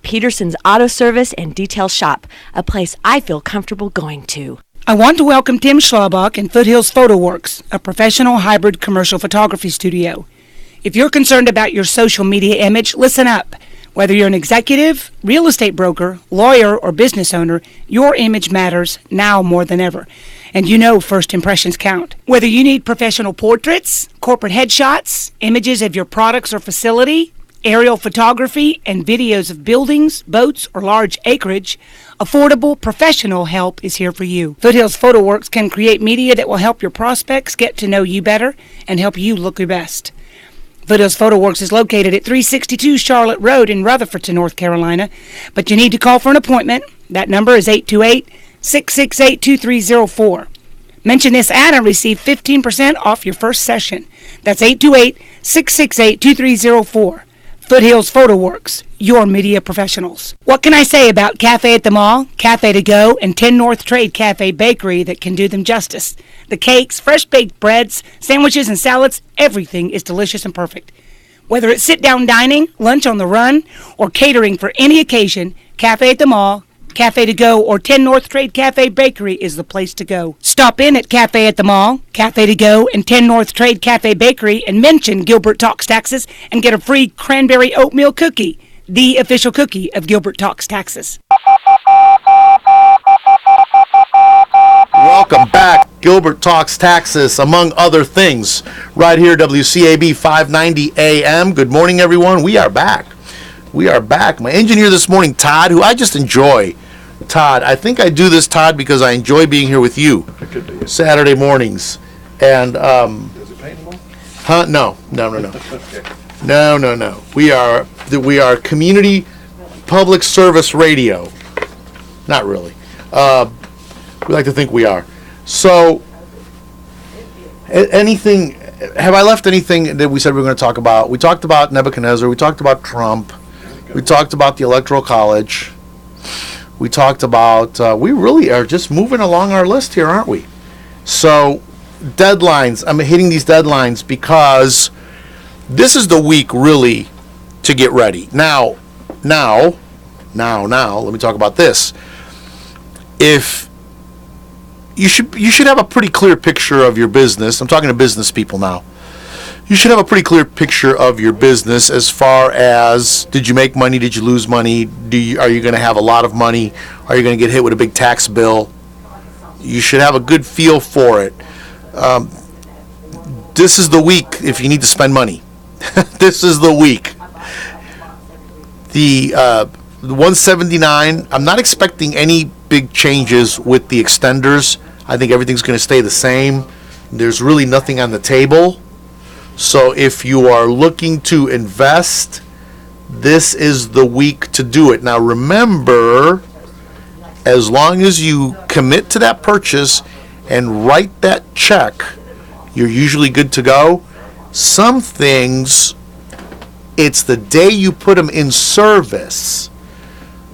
Speaker 3: Peterson's Auto Service and Detail Shop, a place I feel comfortable going to.
Speaker 4: I want to welcome Tim Schlabach and Foothills Photo Works, a professional hybrid commercial photography studio. If you're concerned about your social media image, listen up. Whether you're an executive, real estate broker, lawyer, or business owner, your image matters now more than ever. And you know first impressions count. Whether you need professional portraits, corporate headshots, images of your products or facility, aerial photography, and videos of buildings, boats, or large acreage, affordable professional help is here for you. Foothills Photo Works can create media that will help your prospects get to know you better and help you look your best. Foothills Photo Works is located at 362 Charlotte Road in Rutherford, North Carolina, but you need to call for an appointment. That number is 828-668-2304. Mention this ad and receive 15% off your first session. That's 828-668-2304. Foothills Photo Works, your media professionals. What can I say about Cafe at the Mall, Cafe to Go, and 10 North Trade Cafe Bakery that can do them justice? The cakes, fresh baked breads, sandwiches, and salads, everything is delicious and perfect. Whether it's sit-down dining, lunch on the run, or catering for any occasion, Cafe at the Mall, Cafe to Go, or 10 North Trade Cafe Bakery is the place to go. Stop in at Cafe at the Mall, Cafe to Go, and 10 North Trade Cafe Bakery and mention Gilbert Talks Taxes and get a free cranberry oatmeal cookie, the official cookie of Gilbert Talks Taxes.
Speaker 1: Welcome back. Gilbert Talks Taxes, among other things, right here, WCAB 590 AM. Good morning, everyone. We are back. My engineer this morning, Todd, who I just enjoy. Todd, I think I do this, Todd, because I enjoy being here with you.
Speaker 5: It could be.
Speaker 1: Saturday mornings. And,
Speaker 5: Is it painful?
Speaker 1: huh? No.
Speaker 5: Okay.
Speaker 1: No. We are community public service radio. Not really. We like to think we are. So, anything, have I left anything that we said we were going to talk about? We talked about Nebuchadnezzar. We talked about Trump. We talked about the Electoral College. We talked about, we really are just moving along our list here, aren't we? So, deadlines. I'm hitting these deadlines because this is the week really to get ready. Now, let me talk about this. If you should have a pretty clear picture of your business. I'm talking to business people now. You should have a pretty clear picture of your business as far as, did you make money? Did you lose money? Are you going to have a lot of money? Are you going to get hit with a big tax bill? You should have a good feel for it. This is the week if you need to spend money. This is the week. The 179, I'm not expecting any big changes with the extenders. I think everything's going to stay the same. There's really nothing on the table. So if you are looking to invest, this is the week to do it. Now remember, as long as you commit to that purchase and write that check, you're usually good to go. Some things, it's the day you put them in service.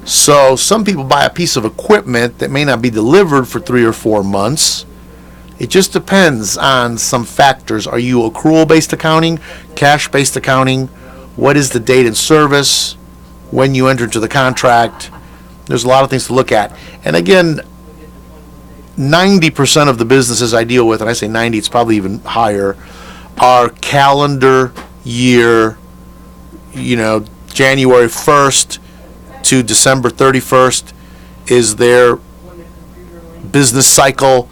Speaker 1: So some people buy a piece of equipment that may not be delivered for 3 or 4 months. It just depends on some factors. Are you accrual-based accounting, cash-based accounting? What is the date in service? When you enter into the contract? There's a lot of things to look at. And again, 90% of the businesses I deal with, and I say 90, it's probably even higher, are calendar year, January 1st to December 31st is their business cycle.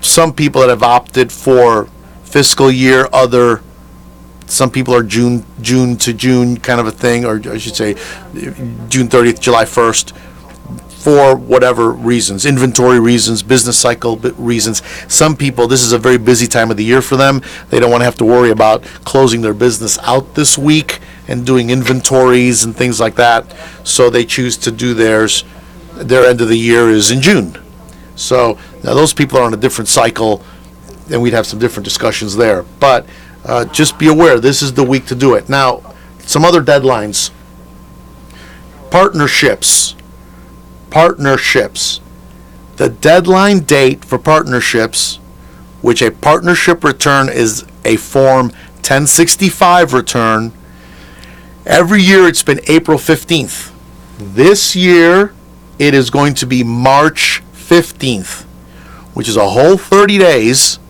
Speaker 1: Some people that have opted for fiscal year, some people are June to June kind of a thing, or I should say June 30th, July 1st, for whatever reasons, inventory reasons, business cycle reasons. Some people, this is a very busy time of the year for them. They don't want to have to worry about closing their business out this week and doing inventories and things like that. So they choose to do their end of the year is in June. So now those people are on a different cycle, and we'd have some different discussions there. But just be aware, this is the week to do it. Now, some other deadlines. Partnerships. The deadline date for partnerships, which a partnership return is a Form 1065 return. Every year it's been April 15th. This year it is going to be March 15th, which is a whole 30 days,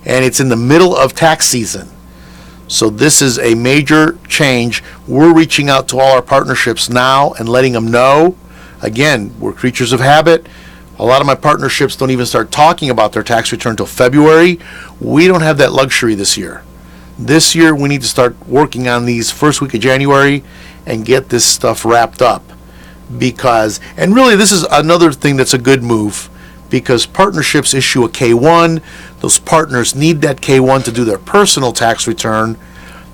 Speaker 1: and it's in the middle of tax season. So this is a major change. We're reaching out to all our partnerships now and letting them know. Again, we're creatures of habit. A lot of my partnerships don't even start talking about their tax return until February. We don't have that luxury this year. This year we need to start working on these first week of January and get this stuff wrapped up. And really this is another thing that's a good move, because partnerships issue a K-1. Those partners need that K-1 to do their personal tax return,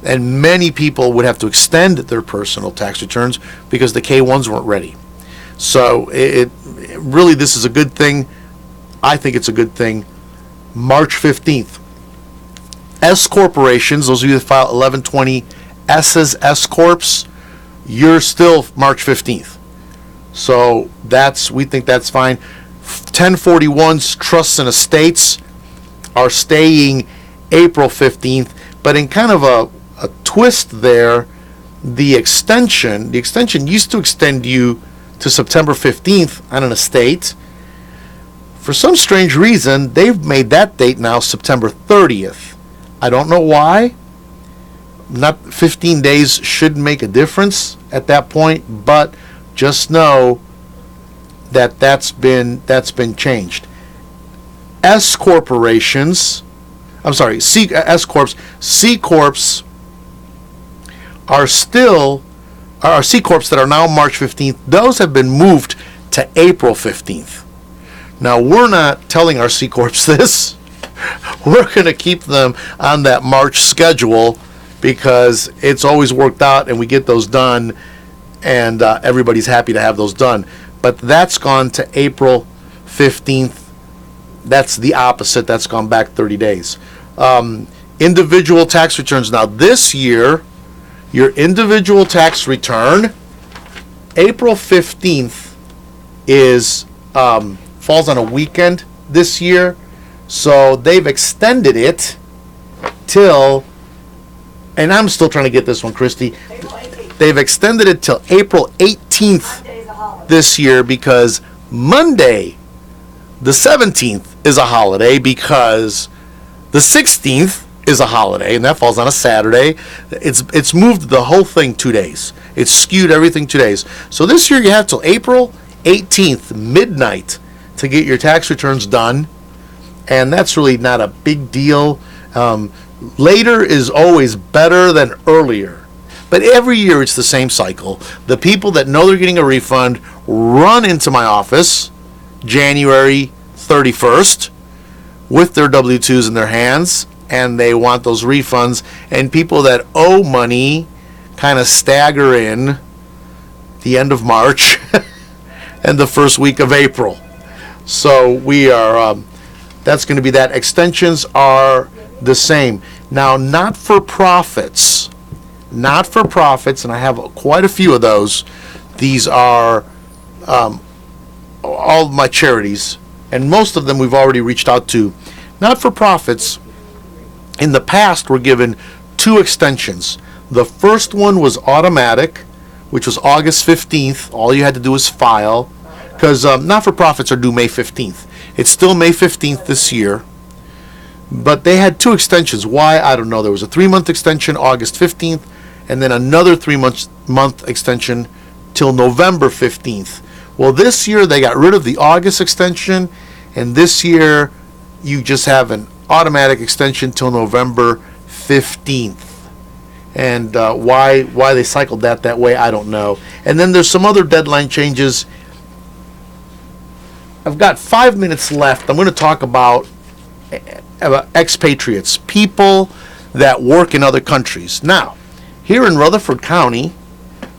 Speaker 1: and many people would have to extend their personal tax returns because the K-1s weren't ready. So it really, this is a good thing. I think it's a good thing. March 15th. S corporations, those of you that file 1120 S's, S Corps, you're still March 15th. So we think that's fine. 1041s, trusts and estates, are staying April 15th, but in kind of a twist there, the extension used to extend you to September 15th on an estate. For some strange reason, they've made that date now September 30th. I don't know why. Not 15 days should make a difference at that point, but just know that that's been changed. S corporations, S corps, C corps are still, C corps that are now March 15th, those have been moved to April 15th. Now, we're not telling our C corps this. We're going to keep them on that March schedule because it's always worked out and we get those done, and everybody's happy to have those done. But that's gone to April 15th. That's the opposite. That's gone back 30 days. Individual tax returns. Now, this year, your individual tax return, April 15th is falls on a weekend this year. So they've extended it till, and I'm still trying to get this one, Christy. They've extended it till April 18th this year because Monday, the 17th, is a holiday because the 16th is a holiday, and that falls on a Saturday. It's moved the whole thing 2 days. It's skewed everything 2 days. So this year you have till April 18th, midnight, to get your tax returns done, and that's really not a big deal. Later is always better than earlier. But every year it's the same cycle. The people that know they're getting a refund run into my office January 31st with their W-2s in their hands, and they want those refunds. And people that owe money kind of stagger in the end of March and the first week of April. So we are, that's going to be that. Extensions are the same. Now, not-for-profits, and I have quite a few of those. These are all of my charities, and most of them we've already reached out to. Not-for-profits, in the past, were given 2 extensions. The first one was automatic, which was August 15th. All you had to do was file, because not-for-profits are due May 15th. It's still May 15th this year. But they had 2 extensions. Why? I don't know. There was a 3-month extension, August 15th, and then another 3-month extension till November 15th. Well, this year they got rid of the August extension, and this year you just have an automatic extension till November 15th. And why they cycled that way, I don't know. And then there's some other deadline changes. I've got 5 minutes left. I'm going to talk about expatriates, people that work in other countries. Now, here in Rutherford County,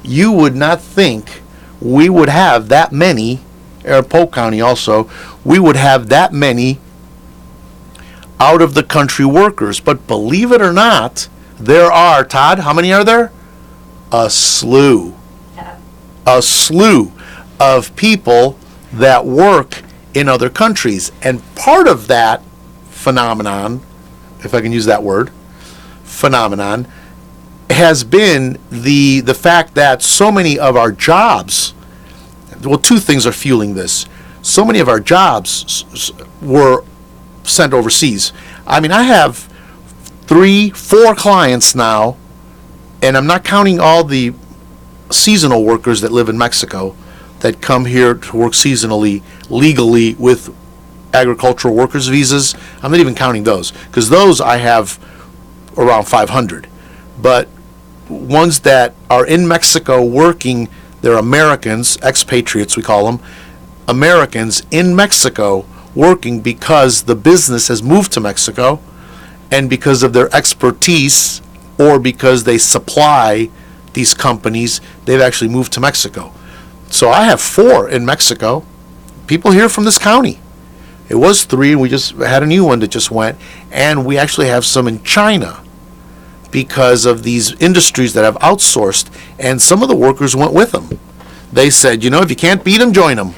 Speaker 1: you would not think we would have that many, or Polk County also, we would have that many out of the country workers. But believe it or not, there are, Todd, how many are there? A slew of people that work in other countries. And part of that phenomenon, if I can use that word, phenomenon, has been the fact that so many of our jobs, well, 2 things are fueling this. So many of our jobs were sent overseas. I mean, I have 3-4 clients now, and I'm not counting all the seasonal workers that live in Mexico that come here to work seasonally, legally, with agricultural workers visas. I'm not even counting those, because those I have around 500. But ones that are in Mexico working, they're Americans, expatriates we call them, Americans in Mexico working because the business has moved to Mexico, and because of their expertise, or because they supply these companies, they've actually moved to Mexico. So I have 4 in Mexico, people here from this county. It was 3, and we just had a new one that just went, and we actually have some in China, because of these industries that have outsourced, and some of the workers went with them. They said, if you can't beat them, join them.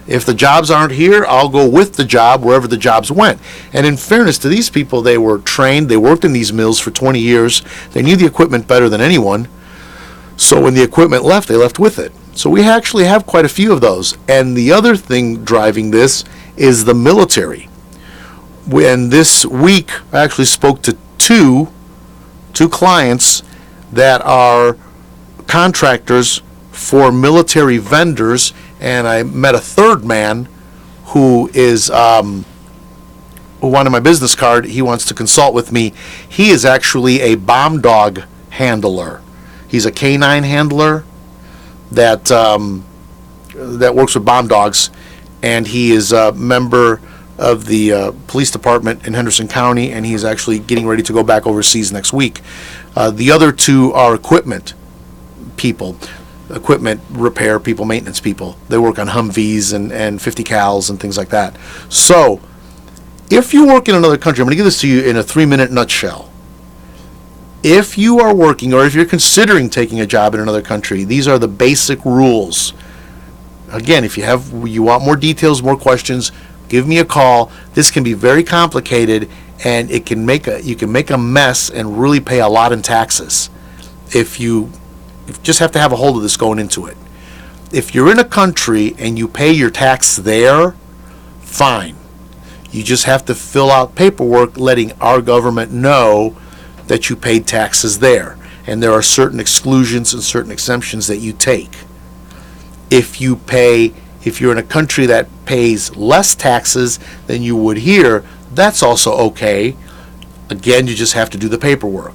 Speaker 1: If the jobs aren't here, I'll go with the job wherever the jobs went. And in fairness to these people, they were trained, they worked in these mills for 20 years, they knew the equipment better than anyone. So when the equipment left, they left with it. So we actually have quite a few of those. And the other thing driving this is the military. And this week, I actually spoke to two clients that are contractors for military vendors, and I met a third man who is who wanted my business card. He wants to consult with me. He is actually a bomb dog handler. He's a canine handler that works with bomb dogs, and he is a member of the police department in Henderson County, and he's actually getting ready to go back overseas next week. The other two are equipment people, equipment repair people, maintenance people. They work on Humvees and 50 cals and things like that. So if you work in another country, I'm going to give this to you in a 3-minute nutshell. If you are working, or if you're considering taking a job in another country, these are the basic rules. Again, if you want more details, more questions, give me a call. This can be very complicated, and you can make a mess and really pay a lot in taxes if you just have to have a hold of this going into it. If you're in a country and you pay your tax there, fine. You just have to fill out paperwork letting our government know that you paid taxes there. And there are certain exclusions and certain exemptions that you take. If you're in a country that pays less taxes than you would here, that's also okay. Again, you just have to do the paperwork.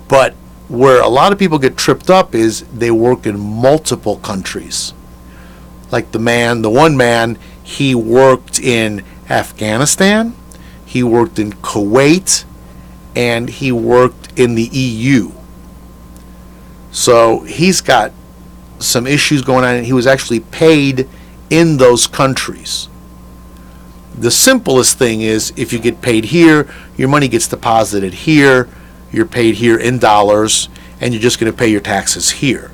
Speaker 1: But where a lot of people get tripped up is they work in multiple countries. Like the one man, he worked in Afghanistan, he worked in Kuwait, and he worked in the EU. So he's got some issues going on, and he was actually paid in those countries. The simplest thing is if you get paid here, your money gets deposited here, you're paid here in dollars, and you're just going to pay your taxes here.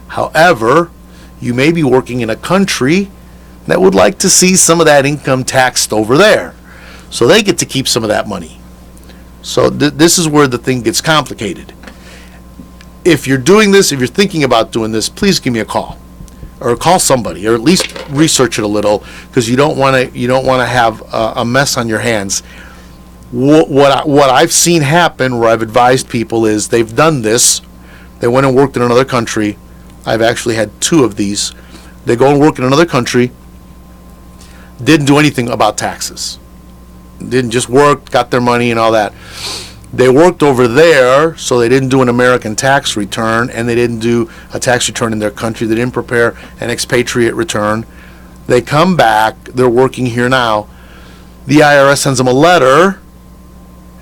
Speaker 1: However, you may be working in a country that would like to see some of that income taxed over there. So they get to keep some of that money. So this is where the thing gets complicated. If you're doing this, if you're thinking about doing this, please give me a call, or call somebody, or at least research it a little, because you don't want to have a mess on your hands. What I've seen happen, where I've advised people, is they've done this. They went and worked in another country. I've actually had 2 of these. They go and work in another country, didn't do anything about taxes. Didn't just work, got their money and all that. They worked over there, so they didn't do an American tax return, and they didn't do a tax return in their country. They didn't prepare an expatriate return. They come back, they're working here now. The IRS sends them a letter.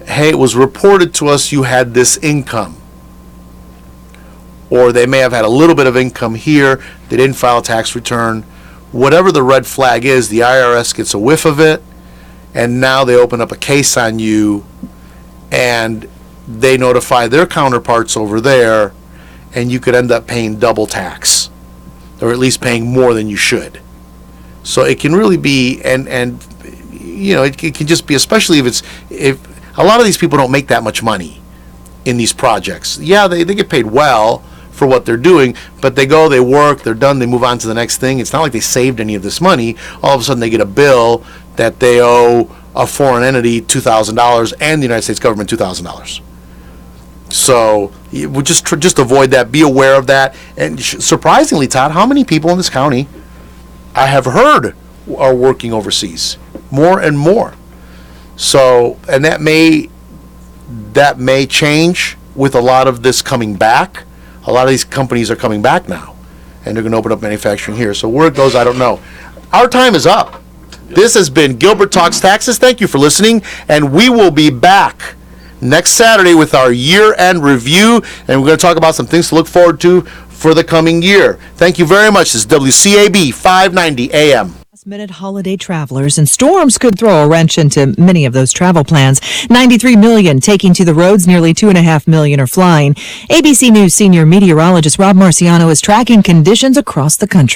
Speaker 1: Hey, it was reported to us you had this income. Or they may have had a little bit of income here. They didn't file a tax return. Whatever the red flag is, the IRS gets a whiff of it, and now they open up a case on you, and they notify their counterparts over there, and you could end up paying double tax, or at least paying more than you should. So it can really be, and it can just be, especially if a lot of these people don't make that much money in these projects. Yeah, they get paid well for what they're doing, but they go, they work, they're done, they move on to the next thing. It's not like they saved any of this money. All of a sudden they get a bill that they owe a foreign entity $2,000 and the United States government $2,000. So we just avoid that. Be aware of that. And surprisingly, Todd, how many people in this county I have heard are working overseas? More and more. So, and that may change with a lot of this coming back. A lot of these companies are coming back now, and they're going to open up manufacturing here. So where it goes, I don't know. Our time is up. This has been Gilbert Talks Taxes. Thank you for listening, and we will be back next Saturday with our year-end review, and we're going to talk about some things to look forward to for the coming year. Thank you very much. This is WCAB 590 AM.
Speaker 6: Last-minute holiday travelers, and storms could throw a wrench into many of those travel plans. 93 million taking to the roads, nearly 2.5 million are flying. ABC News senior meteorologist Rob Marciano is tracking conditions across the country.